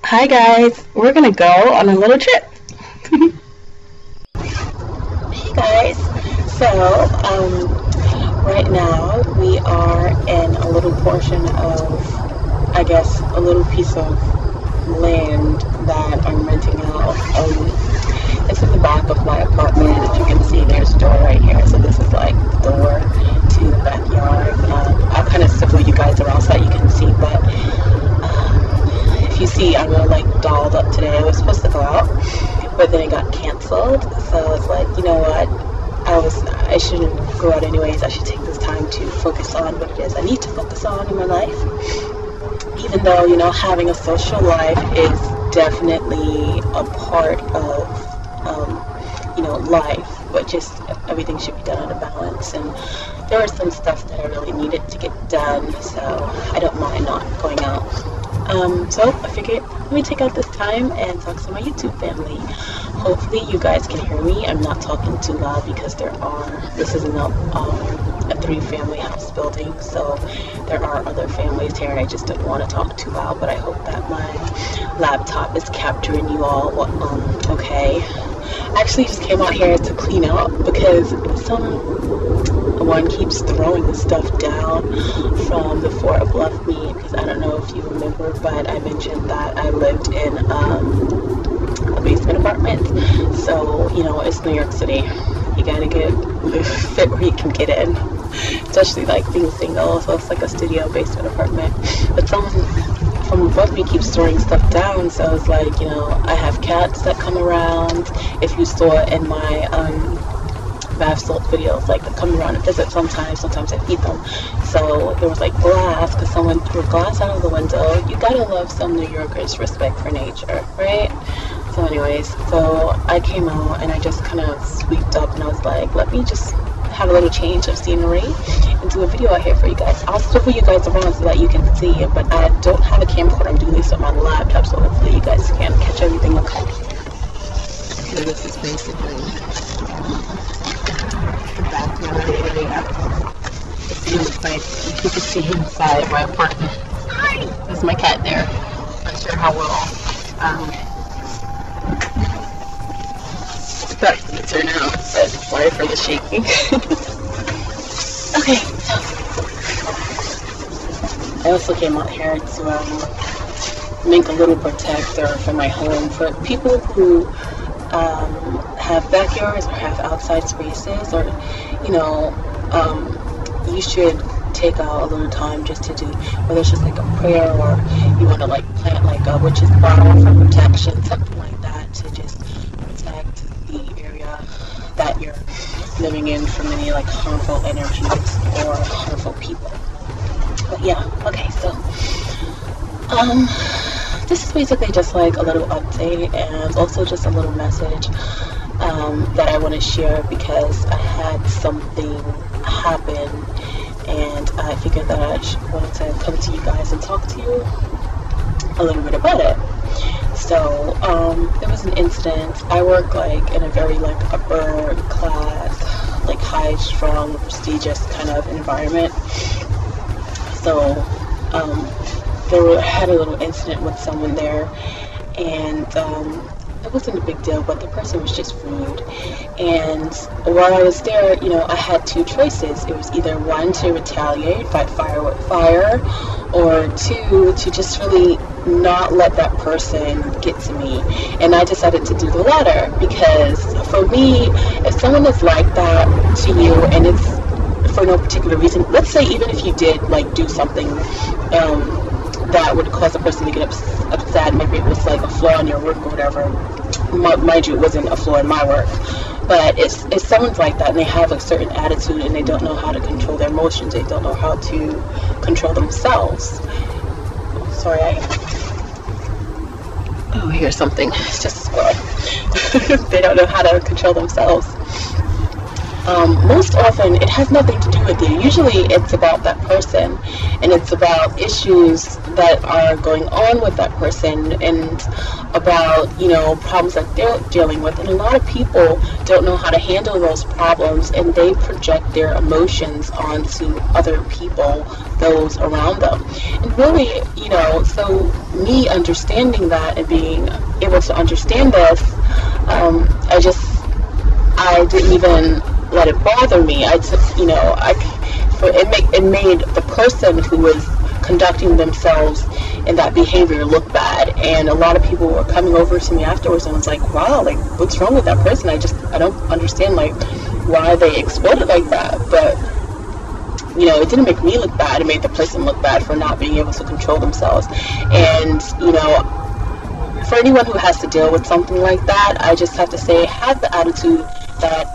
Hi guys, we're gonna go on a little trip. Hey guys, so right now we are in a little portion of, I guess, a little piece of land that I'm renting out. It's in the back of my apartment. If you can see, there's a door right here. So this is like the door to the backyard. I'll kind of circle you guys around so that you can see, but if you see, I'm really like dolled up today. I was supposed to go out, but then it got canceled. So it's like, you know what? I shouldn't go out anyways. I should take this time to focus on what it is I need to focus on in my life. Even though, having a social life is definitely a part of, life, but just everything should be done on a balance. And there was some stuff that I really needed to get done, so I don't mind not going out. So I figured let me take out this time and talk to my YouTube family. Hopefully you guys can hear me. I'm not talking too loud because this isn't a 3-family house building, so there are other families here and I just don't want to talk too loud, but I hope that my laptop is capturing you all okay. I actually just came out here to clean out because someone keeps throwing the stuff down from the floor above me, because I don't know if you remember, but I mentioned that I lived in a basement apartment. So, it's New York City. You gotta get fit where you can get in, especially like being single. So it's like a studio basement apartment. But someone from above me keeps throwing stuff down. So it's like, I have cats that come around. If you saw it in my bath salt videos, like they come around and visit sometimes I feed them. So there was like glass, because someone threw glass out of the window. You gotta love some New Yorkers' respect for nature, right? So anyways, so I came out and I just kind of sweeped up and I was like, let me just have a little change of scenery and do a video out here for you guys. I'll swivel you guys around so that you can see it, but I don't have a camcorder. I'm doing this on my laptop, so hopefully you guys can catch everything okay. So this is basically the backyard area. It seems like you can see inside my apartment. Hi! There's my cat there. Not sure how well that's going to turn out, but sorry for the shaking. Okay, so I also came out here to make a little protector for my home for people who have backyards or have outside spaces, or you should take out a little time just to do, whether it's just like a prayer or you want to like plant like a witch's bottle for protection, something like that, to just protect the area that you're living in from any like harmful energies or harmful people. But yeah, okay, so this is basically just like a little update and also just a little message that I want to share, because I had something happen and I figured that I wanted to come to you guys and talk to you a little bit about it. So there was an incident. I work like in a very like upper class, like high strung, prestigious kind of environment. So had a little incident with someone there, and it wasn't a big deal, but the person was just rude. And while I was there, I had 2 choices. It was either 1, to retaliate, fight fire with fire, or 2, to just really not let that person get to me. And I decided to do the latter, because for me, if someone is like that to you and it's for no particular reason, let's say even if you did like do something that would cause a person to get upset, maybe it was like a flaw in your work or whatever. Mind you, it wasn't a flaw in my work, but if someone's like that and they have a certain attitude and they don't know how to control their emotions, they don't know how to control themselves. Sorry, here's something. It's just a squirrel. They don't know how to control themselves. most often it has nothing to do with you. Usually it's about that person, and it's about issues that are going on with that person, and about, problems that they're dealing with. And a lot of people don't know how to handle those problems, and they project their emotions onto other people, those around them. And really, so me understanding that and being able to understand this, I didn't even let it bother me. I took, it made the person who was conducting themselves in that behavior look bad. And a lot of people were coming over to me afterwards and was like, wow, like, what's wrong with that person? I don't understand, like, why they exploded like that. But it didn't make me look bad. It made the person look bad for not being able to control themselves. And for anyone who has to deal with something like that, I just have to say, have the attitude that,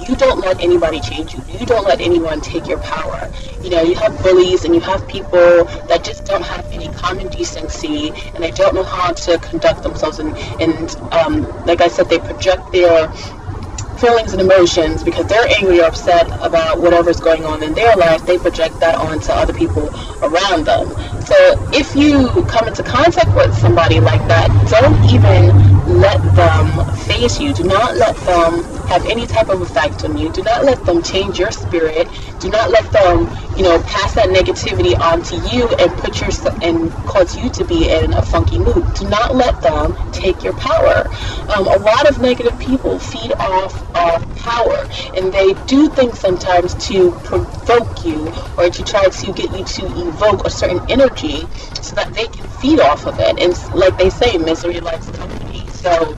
you don't let anybody change you. You don't let anyone take your power. You have bullies, and you have people that just don't have any common decency, and they don't know how to conduct themselves. And like I said, they project their feelings and emotions because they're angry or upset about whatever's going on in their life. They project that onto other people around them. So if you come into contact with somebody like that, don't even let them phase you. Do not let them have any type of effect on you. Do not let them change your spirit. Do not let them, pass that negativity onto you and cause you to be in a funky mood. Do not let them take your power. A lot of negative people feed off of power, and they do things sometimes to provoke you or to try to get you to evoke a certain energy so that they can feed off of it. And like they say, misery loves company. So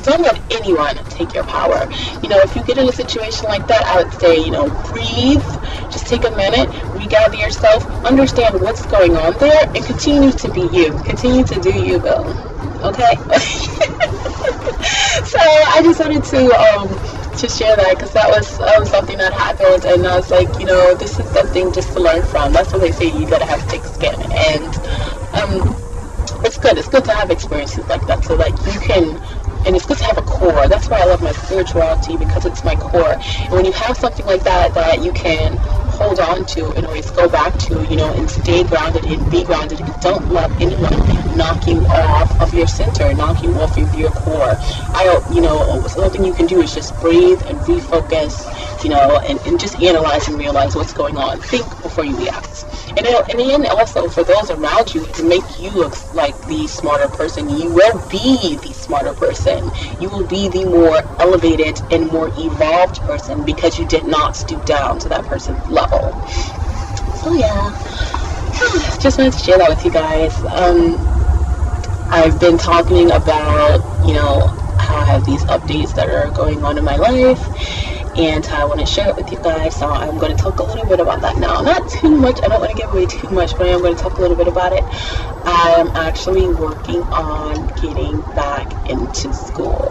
don't let anyone take your power. If you get in a situation like that, I would say, breathe, just take a minute, regather yourself, understand what's going on there, and continue to be you. Continue to do you, Bill. Okay? So I just wanted to share that, because that was something that happened, and I was like, this is something just to learn from. That's what they say, you gotta have thick skin. And it's good. It's good to have experiences like that, so that you can. And it's good to have a core. That's why I love my spirituality, because it's my core. And when you have something like that you can hold on to and always go back to, and stay grounded and be grounded, and don't let anyone knock you off of your center, knock you off of your core. Something you can do is just breathe and refocus, and just analyze and realize what's going on. Think before you react. And in the end, also, for those around you, to make you look like the smarter person, you will be the smarter person. You will be the more elevated and more evolved person, because you did not stoop down to that person's level. So yeah, just wanted to share that with you guys. I've been talking about, how I have these updates that are going on in my life, and I want to share it with you guys. So I'm going to talk a little bit about that now. Not too much. I don't want to give away too much, but I'm going to talk a little bit about it. I'm actually working on getting back into school.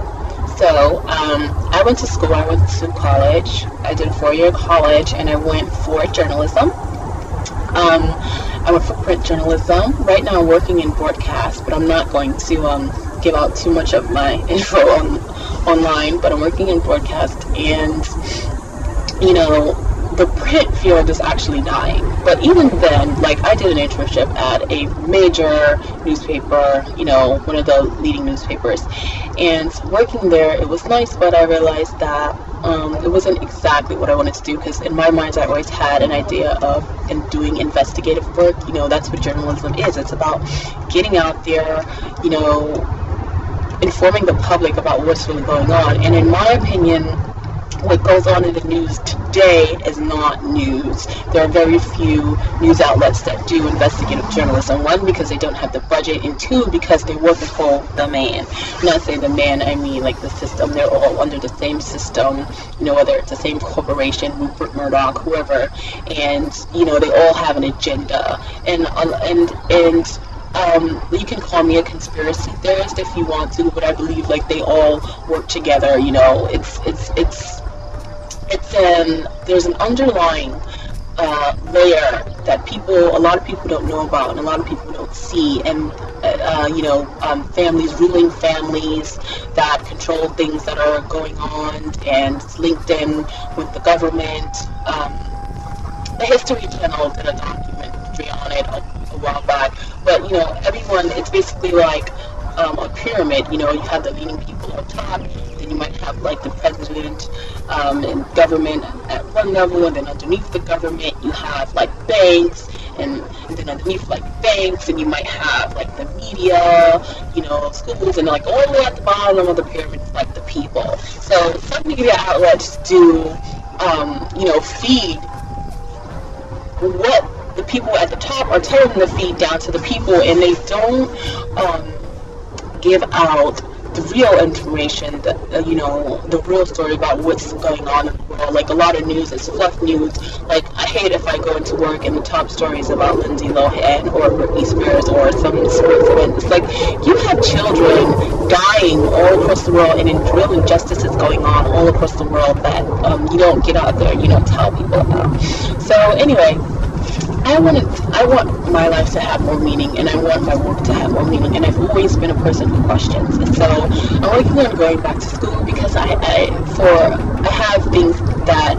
So I went to school. I went to college. I did a 4-year college, and I went for journalism. I went for print journalism. Right now I'm working in broadcast, but I'm not going to give out too much of my info online, but I'm working in broadcast, and the print field is actually dying. But even then, like, I did an internship at a major newspaper, one of the leading newspapers, and working there, it was nice, but I realized that it wasn't exactly what I wanted to do, because in my mind I always had an idea of doing investigative work. That's what journalism is. It's about getting out there, informing the public about what's really going on. And in my opinion, what goes on in the news today is not news. There are very few news outlets that do investigative journalism. One, because they don't have the budget, and two, because they work for the man. I'm not saying the man, I mean like the system. They're all under the same system, whether it's the same corporation, Rupert Murdoch, whoever, and they all have an agenda. And you can call me a conspiracy theorist if you want to, but I believe like they all work together. There's an underlying layer that a lot of people don't know about, and a lot of people don't see, and families, ruling families that control things that are going on, and it's linked in with the government. The History Channel did a documentary on it a while back, but everyone, it's basically like a pyramid. You have the leading people on top, then you might have like the president and government at one level, and then underneath the government you have like banks, and then underneath like banks, and you might have like the media, schools, and like all the way at the bottom of the pyramid is like the people. So some media outlets do feed what the people at the top are telling them to feed down to the people, and they don't give out the real information, the real story about what's going on in the world. Like a lot of news, it's fluff news. Like I hate if I go into work and the top story is about Lindsay Lohan or Britney Spears or some sports event. It's like you have children dying all across the world, and in real injustices going on all across the world that you don't get out there, you don't tell people about. So anyway, I want my life to have more meaning, and I want my work to have more meaning, and I've always been a person who questions. And so I'm working on going back to school because I have things that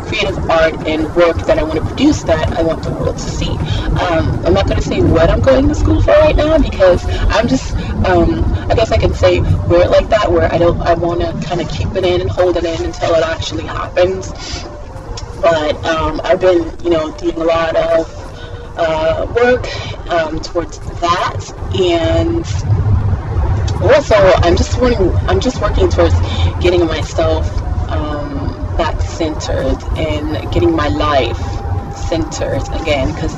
creative art and work that I want to produce that I want the world to see. I'm not going to say what I'm going to school for right now, because I'm just, I guess I can say wear it like that, where I want to kind of keep it in and hold it in until it actually happens. But I've been, doing a lot of work towards that, and also I'm just working towards getting myself back centered and getting my life centered again. Because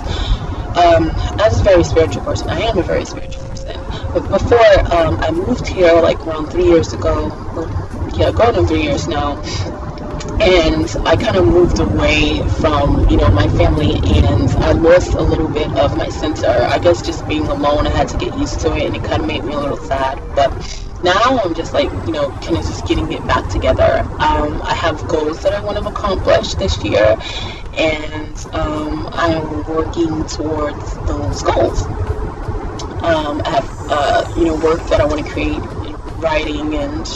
as a very spiritual person, I am a very spiritual person. But before I moved here, like around 3 years ago, going on 3 years now. And I kind of moved away from, my family, and I lost a little bit of my center. I guess just being alone, I had to get used to it, and it kind of made me a little sad. But now I'm just like, kind of just getting it back together. I have goals that I want to accomplish this year, and I'm working towards those goals. I have, work that I want to create, writing, and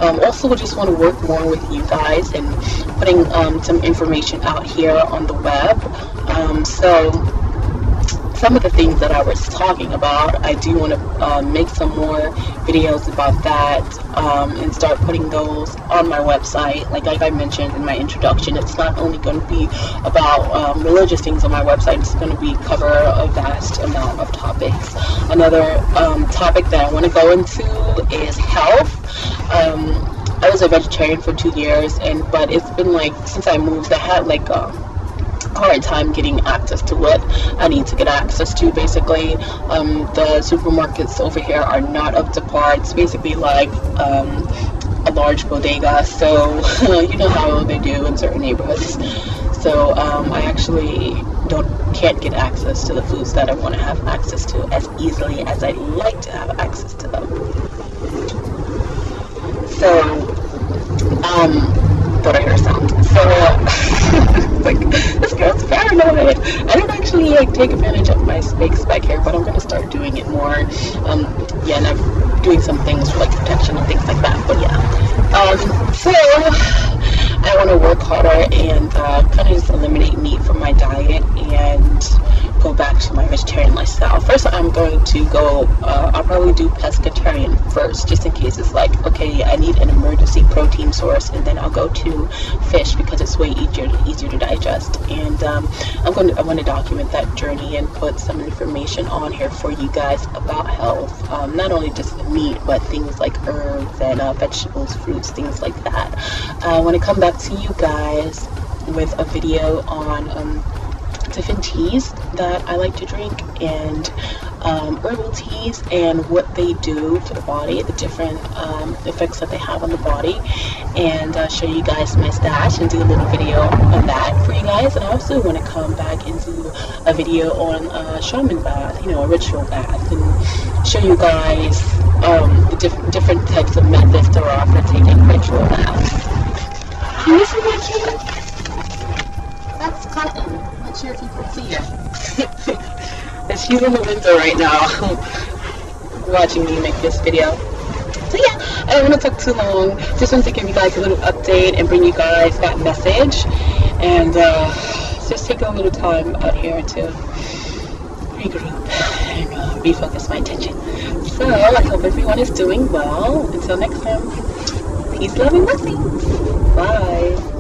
also just want to work more with you guys and putting some information out here on the web. So some of the things that I was talking about, I do want to make some more videos about that and start putting those on my website. Like I mentioned in my introduction, it's not only going to be about religious things on my website, it's going to be cover a vast amount of topics. Another topic that I want to go into is health. I was a vegetarian for 2 years, but it's been like, since I moved, I had like hard time getting access to what I need to get access to. Basically, the supermarkets over here are not up to par. It's basically like a large bodega, so you know how they do in certain neighborhoods. So I actually can't get access to the foods that I want to have access to as easily as I'd like to have access to them. So thought I heard a sound. So like, this girl's paranoid. I don't actually take advantage of my space back here, but I'm gonna start doing it more. And I'm doing some things for like protection and things like that. But yeah. So I want to work harder and kind of just eliminate meat from my diet and go back to my vegetarian lifestyle. First, I'm going to go, I'll probably do pescatarian first, just in case it's like, okay, I need an emergency protein source, and then I'll go to fish because it's way easier to digest. And I want to document that journey and put some information on here for you guys about health, not only just meat, but things like herbs and vegetables, fruits, things like that. I want to come back to you guys with a video on different teas that I like to drink, and herbal teas and what they do for the body, the different effects that they have on the body, and show you guys my stash and do a little video on that for you guys. And I also want to come back and do a video on a shaman bath, a ritual bath, and show you guys the different types of methods there are for taking ritual baths. Can you see my kid? That's Cotton. Not sure if you can see it. And she's in the window right now. watching me make this video. So yeah, I don't want to talk too long. Just wanted to give you guys a little update and bring you guys that message. And just take a little time out here to regroup and refocus my attention. So I hope everyone is doing well. Until next time, peace, love, and blessings. Bye.